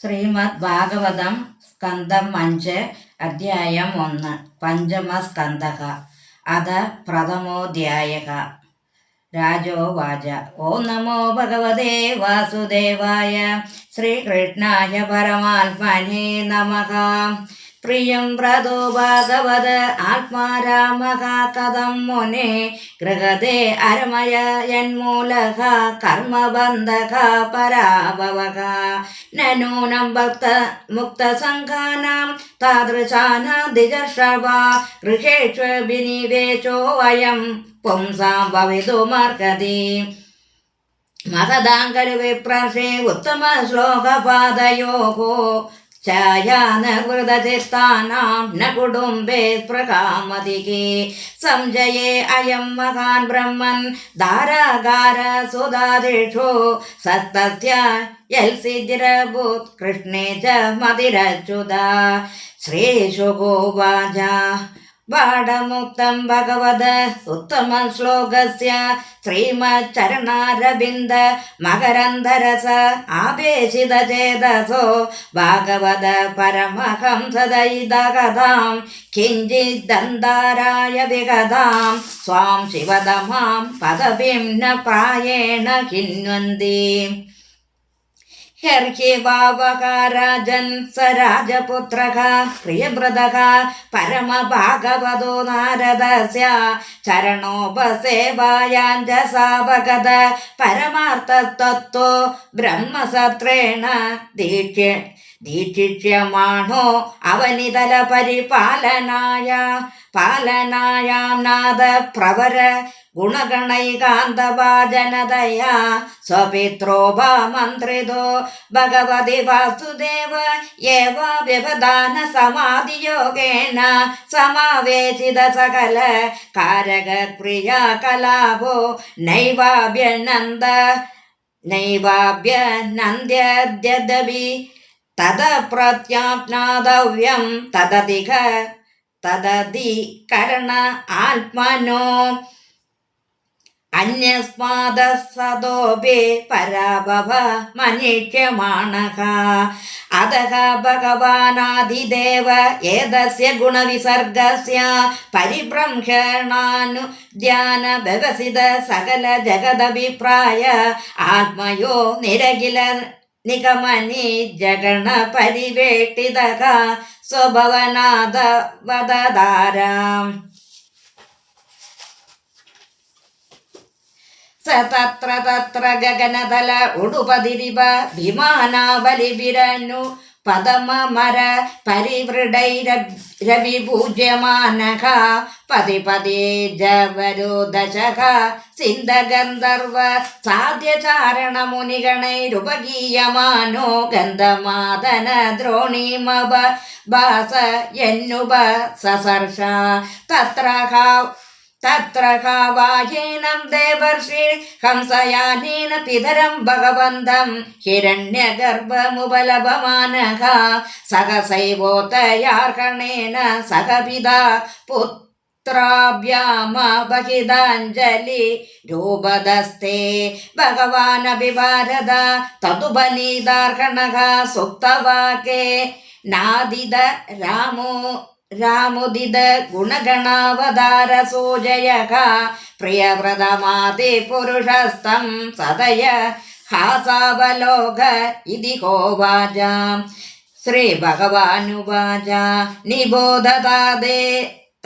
ശ്രീമദ് ഭാഗവതം സ്കന്ധം 5 അധ്യായം 1 പഞ്ചമസ്കന്ധഃ അഥ പ്രഥമോധ്യായഃ. രാജോവാച ഓം നമോ ഭഗവതേ വാസുദേവായ ശ്രീകൃഷ്ണായ പരമാത്മനേ നമഃ. പ്രിയം വ്രതോ ഭാഗവത് ആത്മാ രാമഃ കഥം മുനെ ഗൃഹതേ അരമയ യന്മൂലഃ കർമ്മബന്ധഃ പരാഭവഃ നൂനം ഭക്ത മുക്തസംഘാനാം താദൃശാനാം ദിജർഷവാ ഗൃഹേഷു വിനിവേശോ വയം പുംസാം ഭവിതുമർഹതി. മഹദാങ്കരു വിപ്രർഷേ ഉത്തമ ശ്ലോകപാദയോः ഛായാനവൃതചിത്താനാം ന കുടുംബേ പ്രകാമതികേ സംജയേ അയം മഹാൻ ബ്രഹ്മൻ ധാരാകാര സുധാദിഷു സത്തസ്യ യൽസിജിരഭൂത് കൃഷ്ണേ ച മതിരച്യുത. ശ്രീശുകോവാച ബാഡമുക്തം ഭഗവത് ഉത്തമ ശ്ലോകസ്യ ശ്രീമച്ചരണാരവിന്ദ മകരന്ധരസ ആവേശിത ചേതസോ ഭാഗവത പരമഹംസദൈതകഥാം കിഞ്ചിദന്താരായ വികഥാം സ്വാം ശിവതമാം പദവിം ന പ്രായേണ കിന്വന്തി. ഹർഹി വാവകാരാജൻ സ രാജപുത്രഃ പ്രിയവ്രതഃ പരമഭാഗവതോ നാരദസ്യ ചരണോപസേവായാഞ്ജസാ ഭഗത പരമാർത്ഥതത്ത്വോ ബ്രഹ്മസത്രേണ ദീക്ഷിഷ്യമാണോ അവനിതല പാലനായാം നാദ പ്രവര ഗുണഗണൈകാന്തഭാജനതയാ സ്വപിത്രോപമന്ത്രിതോ ഭഗവതി വാസുദേവ ഏവ വ്യവധാന സമാധിയോഗേന സമാവേശിത സകല കാരക ക്രിയാ കലാപോ നൈവാഭ്യനന്ദ്യദ്യപി തദ പ്രത്യാപ്നാതവ്യം തദധികരണ ആത്മനോ അന്യസ്മാദസതോപി പരാഭവ മനിഷ്യമാണഃ. അധഃ ഭഗവാനാദിദേവ ഏതസ്യ ഗുണവിസർഗസ്യ പരിഭ്രംഷണാനുധ്യാന വ്യവസിത സകല ജഗദഭിപ്രായ ആത്മയോ നിരഖില നിഗമനി ജഗണ പരിവേട്ടിതഃ സ്വഭവനാദ വദധാരാം. സ തത്ര ഗഗനതല ഉടുപതിരിവ വിമാനാവലിവിരന്നു പദമമര പരിവൃഢൈരവിപൂജ്യമാനഃ പതിപതി ജവരോദശഃ സിന്ധഗന്ധർവ സാധ്യചാരണ മുനിഗണൈരുപഗീയമാനോ ഗന്ധമാദന ദ്രോണീമവ ഭാസ യന്നുപ സസർഷ. തത്ര വാഹേനം ദേവർഷി ഹംസയാനേന പിതരം ഭഗവന്തം ഹിരണ്യഗർഭമുപലഭമാനഃ സഹസൈവോത്തയാർഹണേന സഹപിതാ പുത്രാഭ്യാമബഹിതാഞ്ജലി രൂപദസ്തേ ഭഗവാനഭിഭാരത തതുപനീതാർഹണഃ സുക്തവാക്യേ നാദിത രാമുദിത ഗുണഗണാവതാര സോജയഃ പ്രിയവ്രതമാതി പുരുഷസ്തം സദയ ഹാസാവലോക ഇതി ഹോവാച. ശ്രീ ഭഗവാനുവാച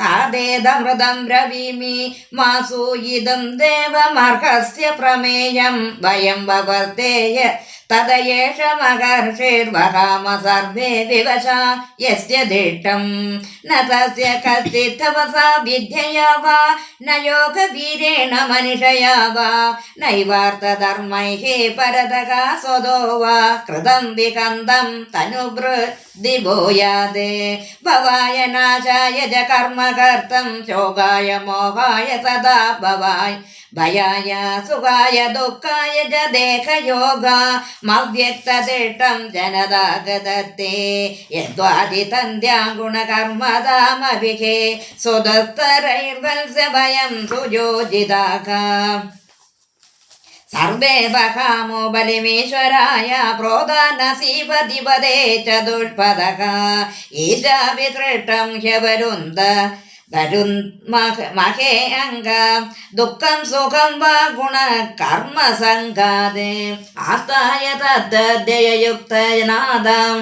താദേതമൃതം ബ്രവീമി മാസൂയിദം ദേവമർഹസ്യ പ്രമേയം വയം വവർത്തേയ തദയേഷ മഹർഷിർവഹാമ സർവേ വിവശാ യസ്യ ദിഷ്ടം ന തസ്യ കശ്ചിത് തപസാ വിദ്യയാ വാ ന യോഗവീരേണ മനുഷയാ വാ നൈവാർത്ഥധർമ്മൈഃ പരതഃ സ്വതോ വാ കൃതം വികന്തം തനുവൃദ്ധി ഭൂയാദേ. ഭവായ നാശായ ച കർമ്മകർത്തം ശോകായ മോഹായ സദാ ഭയായ സുഖായ ദുഃഖായ ച ദേഹയോഗമവ്യക്തദിഷ്ടം ജനതാഗതത്തെ യദ്വാദിതന്ത്യാം ഗുണകർമ്മധാമഭിः സുദസ്തരൈർവത്സ്യ ഭയം സുയോജിതാഃ. സർവേ വകാമോ ബലിമീശ്വരായ പ്രോദാനസീപതിപദേ ചതുഷ്പദക ഈശാവിസൃഷ്ടം ഹ്യവരുന്ദ മഹേ അംഗ ദുഃഖം സുഖം വാ ഗുണ കർമ്മ സംഘാതേ ആസ്ഥായ തദ്ദയയുക്തനാദം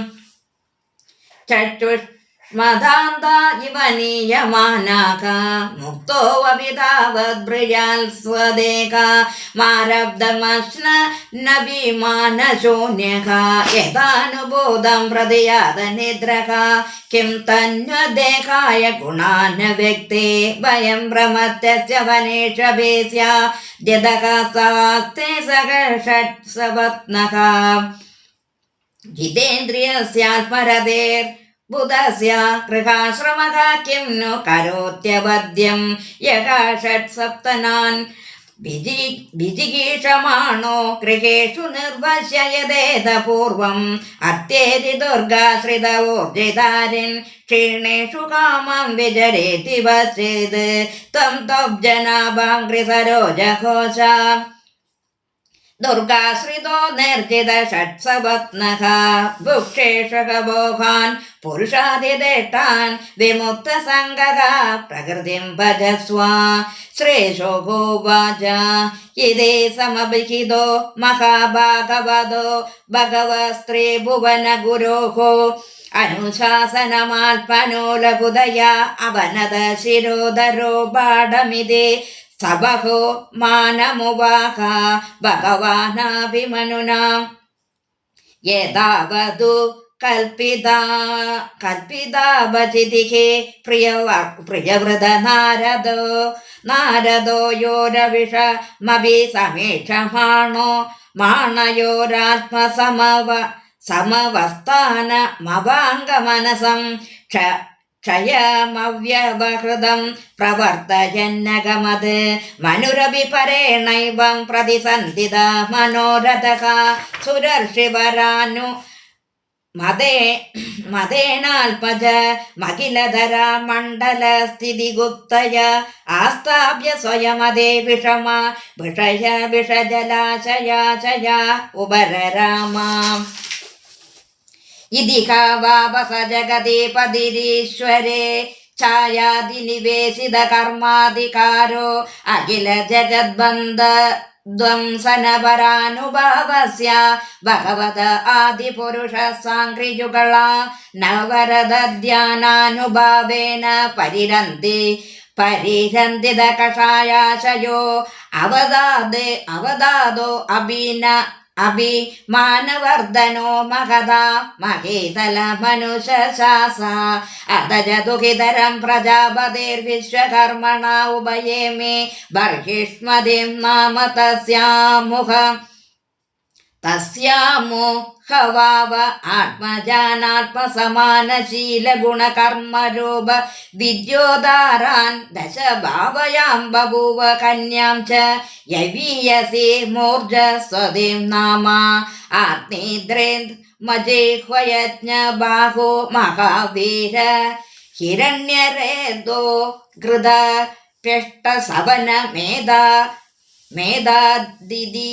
ചക്ഷുഷ്മദാന്ത ഇവ നീയമാനാക മുക്തോ അഭിതാവദ്ഭ്രിയാൽ സ്വദേക മാരബ്ധമശ്ന നഭിമാനശൂന്യക യഥാനുബോധം പ്രതിയാത നിദ്രക കിം തന്വദേഹായ ഗുണാന വ്യക്തേ ഭയം ഭ്രമത്യസ്യ വനേഷഭേസ്യ ജദക സാസ്തേ സഹ ഷട്സവത്നക ജിതേന്ദ്രിയസ്യാത്മരതേർ ബുധസ്യ ഗൃഹാശ്രമഃ കിം नु കരോത്യവദ്യം യഃ ഷട്സപ്തനാൻ വിജിഗീഷമാണോ ഗൃഹേഷു നിർവശ്യയതേത പൂർവം അത്യേതി ദുർഗാശ്രിതവോർജിതാരിൻ ക്ഷീണേഷു കാമം വിചരേതി വചേത് ത്വം ത്വബ്ജനാഭാം ഗൃഹരോജഘോഷ ദുർഗാശ്രിതോ നിർജിത ഷട്സവത്നഃ ഭുക്ഷേഷക ഭോഗാൻ പുരുഷാദിദേഷ്ടാൻ വിമുക്ത സംഗക പ്രകൃതിം ഭജസ്വ ശ്രേഷോ ഗോവാച ഇതേ സമഭിഹിതോ മഹാഭാഗവതോ ഭഗവസ്ത്രീ ഭുവന ഗുരോഹോ അനുശാസനമാൽപനോ ലഘുദയ അവനത ശിരോധരോ ബാഡമിതേ സബഹോ മാനമുവാഹ ഭഗവാനാഭിമനുനാ യഥാവതു കൽപ്പിതാവചിതിഹേ പ്രിയവൃത നാരദോ യോരവിഷമഭി സമീക്ഷമാണോ സമവസ്ഥാനമവാംഗമനസം ക്ഷയമവ്യവഹൃതം പ്രവർത്തയന്നഗമത് മനുരഭി പരേണൈവം പ്രതിസന്ധിത മനോരഥക സുരർഷിവരാനു മതേനാൽപജ മകിലധര മണ്ഡല സ്ഥിതി ഗുപ്തയ ആസ്ഥാപ്യ സ്വയമതേ വിഷമ വിഷയ വിഷജലാശയാശയ ഉപരരാമ ഇതിഹ വാപസ ജഗതി പതിരീശ്വരേ ഛായാദിനിവേശിത കർമാധികാരോ അഖില ജഗദ്ബന്ധ ധ്വംസനപരാനുഭാവസ്യ ഭഗവത ആദിപുരുഷ സാംഘ്രിയുഗള നവരദധ്യാനാനുഭാവേന പരിരന്തിത കഷായാശയോ അവദാദോ അഭിമാനവർദ്ധനോ മഹദ മഹേതല മനുഷ്യശാസ അദജതുഹിതരം പ്രജാപതിർവിശ്വകർമ്മണ ഉഭയേ മേ ബർഹിഷ്മതിം നാമ തസ്യാമോഹവാവ ആത്മജാനാത്മസമാനശീലഗുണകർമ്മരൂപ വിദ്യോദാരാൻ ദശ ഭാവയാം ബഭൂവ കന്യാം ച യവീയസി മൂർജസ്വതിം നാമ ആഗ്നിദ്രേന്ദ് മജേഹ്വയജ്ഞ ബാഹോ മഹാവീര ഹിരണ്യരേദോ ഘൃത പൃഷ്ടസവന മേധാദിതി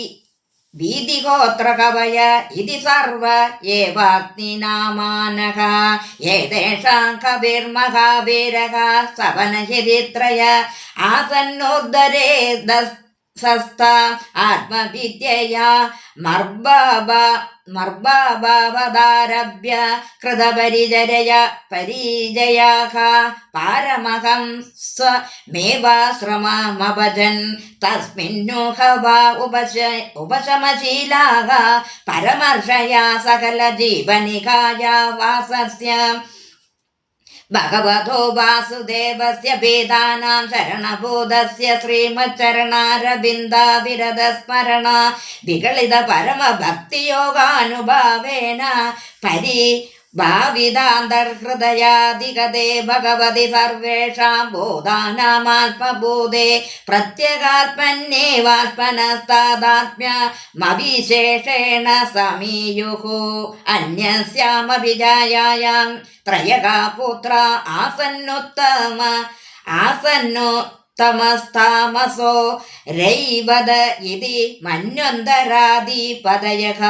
വീതിഗോത്രകവയ ഇതി സർവ ഏവാഗ്നിനാമാനഃ ഏതേഷാം കവിർമഹാവീരഃ സവനചരിത്രയ ആസന്നോദ്ധരേ സസ്ത ആത്മവിദ്യയാ മർബാവതാരഭ്യ കൃതപരിചയാഃ പാരമഹം സ്വമേവാശ്രമമഭജൻ തസ്മിന്നുഹ വാ ഉപശമശീലാഃ പരമർഷയാ സകല ജീവനികായാ വാസസ്യ ഭഗവതോ വാസുദേവസ്യ വേദാനാം ശരണബോധസ്യ ശ്രീമച്ചരണാരവിന്ദാവിരദസ്മരണ വികളിത പരമഭക്തിയോഗാനുഭാവേന ഭാവിതാന്തർഹൃദയാധിഗതേ ഭഗവതി സർവേഷാം ബോധാനാമാത്മബോധേ പ്രത്യഗാത്മന്യേവാത്മനസ്താദാത്മ്യമവിശേഷേണ സമീയുഃ അന്യസ്യാമഭിജായായാം ത്രയകാ പുത്ര ആസന്നോ തമസ്താമസോ രൈവത ഇതി മന്വന്തരാധിപതയഃ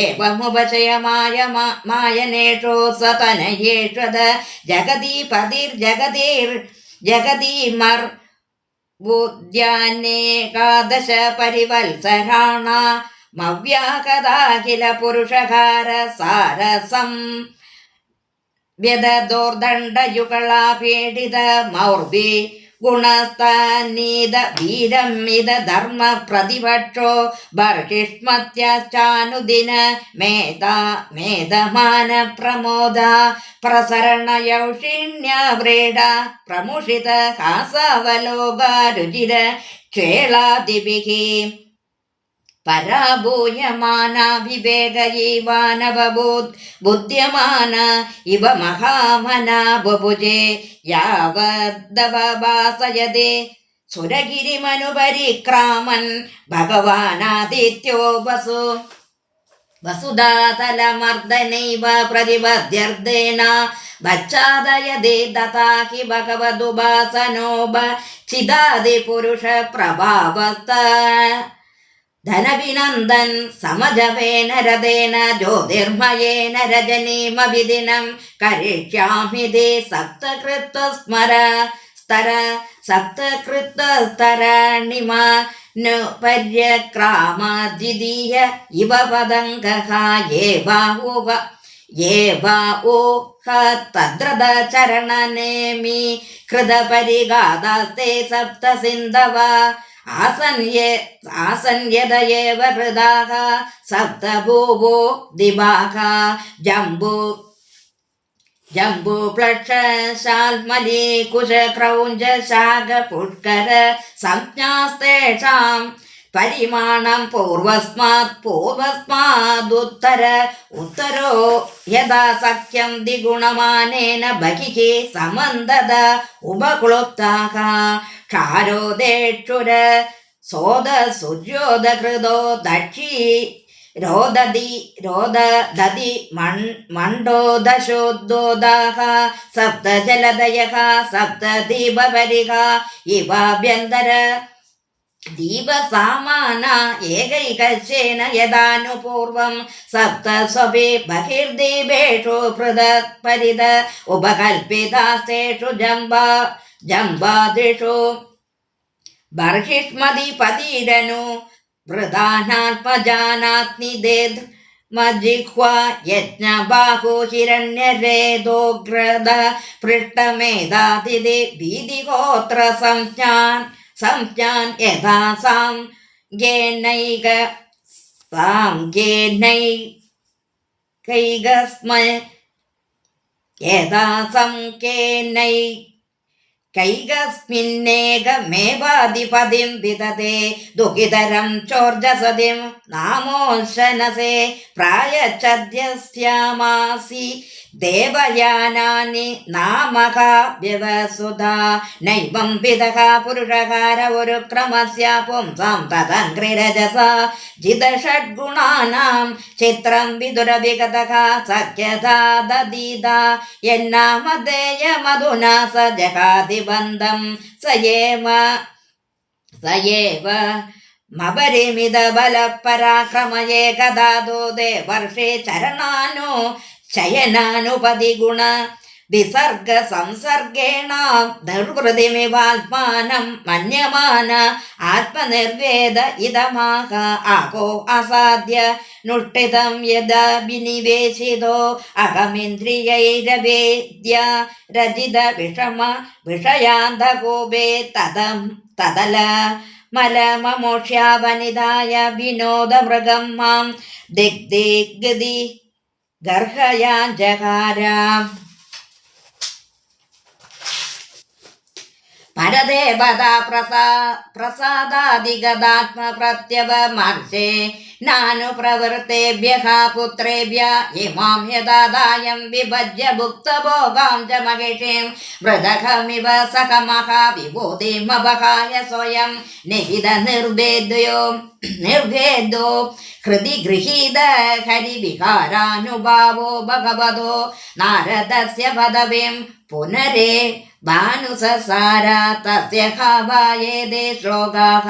ഏവമുപചയമായ മായനേഷു സതനയേഷ്വത ജഗതീമർ ബുദ്ധ്യാനേകാദശ പരിവത്സരാണ മവ്യാകഥാഖില പുരുഷകാര സാരസം വ്യദോർദണ്ഡയുഗളാപീഡിത മൗർവി ഗുണസ്ഥാനീത വീരമിത ധർമ്മ പ്രതിപക്ഷോ ബർഹിഷ്മത്യാനുദിന മേധമാന പ്രമോദ പ്രസരണയൗഷിണ്യവ്രീഡ പ്രമുഷിത ഹാസവലോകാരുചിര ക്ഷേളാദിഭിः പരാഭൂയമാനാഭിവേഗയൈവാനവബുദ്ധ്യമാന ഇവ മഹാമനാ ബഭുജേ യാവദ്ദവഭാസയതേ സുരഗിരിമനുപരിക്രാമൻ ഭഗവാനാദിത്യോ വസുധാതലമർദ്ദനൈവ പ്രതിപദ്യർദ്ദേന വച്ചാദയതേ തഥാ ഹി ഭഗവദുപാസനോപ ചിദാദി പുരുഷ പ്രഭാവസ്ത ധനവിനന്ദൻ സമജവേന രഥേന ജ്യോതിർമയേന രജനീമഭിദിനം കരിഷ്യാമി തേ സപ്തകൃത്തസ്തരണിമ പര്യക്രാമദ്വിതീയ ഇവ പദംഗഃ തദ്രത ചരണനേമി കൃതപരിഗാദാസ്തേ സപ്ത സിന്ധവ ആസന്യതയേവ ഹൃദാഃ സപ്തഭൂവോ ദിവാഃ ജംബൂപ്ലക്ഷശാൽമലീ കുശക്രൗഞ്ച ശാഖ പുഷ്കര സംജ്ഞാസ്തേഷാം പരിമാണം പൂർവസ്മാദുത്തരോ യഥാ സഖ്യം ദ്വിഗുണമാനേന ബഹിഃ സമന്തത ഉപക്ലുപ്താഃ ക്ഷാരോദേക്ഷുര സോദസുര്യോദകൃതോ ദക്ഷി രോദതി മണ്ഡോദശോദ്ദോദാഃ സപ്തജലദയഃ സപ്തദീപപരിഃ ഇവാഭ്യന്തര ദീപസാമാന ഏകൈകശേന യഥാനുപൂർവം സപ്തസ്വപി ബഹിർദീപേഷു പൃഥക്പരിത ഉപകൽപിതാസ്തേഷു ജംബാദിഷു ബർഹിഷ്മതിപതിരനു വൃതാനാത്മജാനാത്നിദേദ് മജിഹ്വാ യജ്ഞബാഹു ഹിരണ്യരേദോഗ്രത പൃഷ്ടമേധാതിഥി ഭീതിഗോത്ര സംജ്ഞാൻ യഥാ കൈകസ്മിന്നേകമേവാധിപതിം വിദതേ ദുഃഖിതരം ചോർജസതിം നാമോശനസേ പ്രായച്ഛദ്യസ്യാമാസി ദേവയാനാനി നാമക വ്യവസുധാ നൈവം വിദഃ പുരുഷകാര ഒരു ക്രമസ്യ പുംസാം തദംഘ്രിരജസ ജിതഷഡ്ഗുണാനാം ചിത്രം വിദുരവിഗതഃ സഖ്യതാ ദദീത യന്നാമധേയമധുനാ സ ജഹാതിബന്ധം സയേവ മപരിമിത ബലപരാക്രമയേ ഗദാദോ ദേവർഷേ ചരണാനോ ശയനാനുപതിഗുണ വിസർഗ സംസർഗേണ നിർവൃതിമിവാത്മാനം മന്യമാന ആത്മനിർവേദ ഇതമാഹ ആകോ അസാധ്യ നുഷ്ഠിതം യദാ വിനിവേശിതോ അഹമിന്ദ്രിയൈരവേദ്യ രജിത വിഷയാന്തകോപേ തദല മലമമോക്ഷ്യാവനിതായ വിനോദമൃഗം മാം ദിഗ്ദിഗ്ഗതി ഗർഹയാ ജഹാര പരദേവതാ പ്രസാദാദിഗതാത്മപ്രത്യവമർശേ നാനു പ്രവൃത്തേഭ്യഃ പുത്രേഭ്യ ഇമാം യഥാദായം വിഭജ്യ ഭുക്തഭോഗാം ച മഹിഷീം വൃദഖമിവ സകമഃ വിഭൂതിമപഹായ സ്വയം നിഹിത നിർഭേദോ ഹൃദി ഗൃഹീത ഹരിവികാരാനുഭാവോ ഭഗവതോ നാരദസ്യ പദവിം भानुससारा तस्य भावायेदे श्लोकाः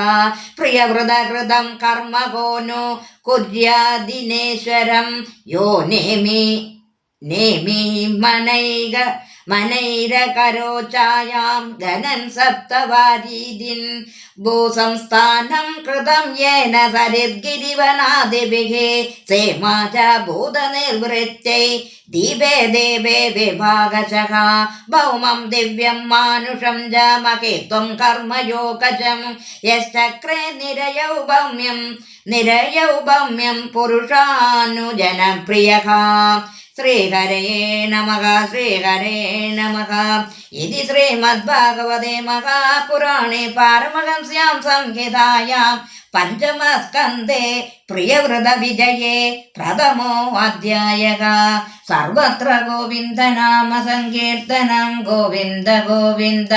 प्रियवृतकृतं कर्म को नु कुर्यादिनेश्वरं यो नेमि मनैरकरोचायां गणन् सप्तवारीदिन् भूसंस्थानं कृतं येन सरिद्गिरिवनादिभिः सेमा च भूतनिर्वृत्यै दीपे देवे विभागशः भौमं दिव्यं मानुषं च मकेत्वं कर्मयोगजं यश्चक्रे निरयौ भौम्यं पुरुषानुजनप्रियः श्रीहरये नमः इति श्रीमद्भागवते महापुराणे पारमहंस्यां संहितायां पञ्चमस्कन्धे प्रियव्रतविजये प्रथमोऽध्यायः। सर्वत्र गोविन्दनाम संकीर्तनं गोविन्द गोविन्द।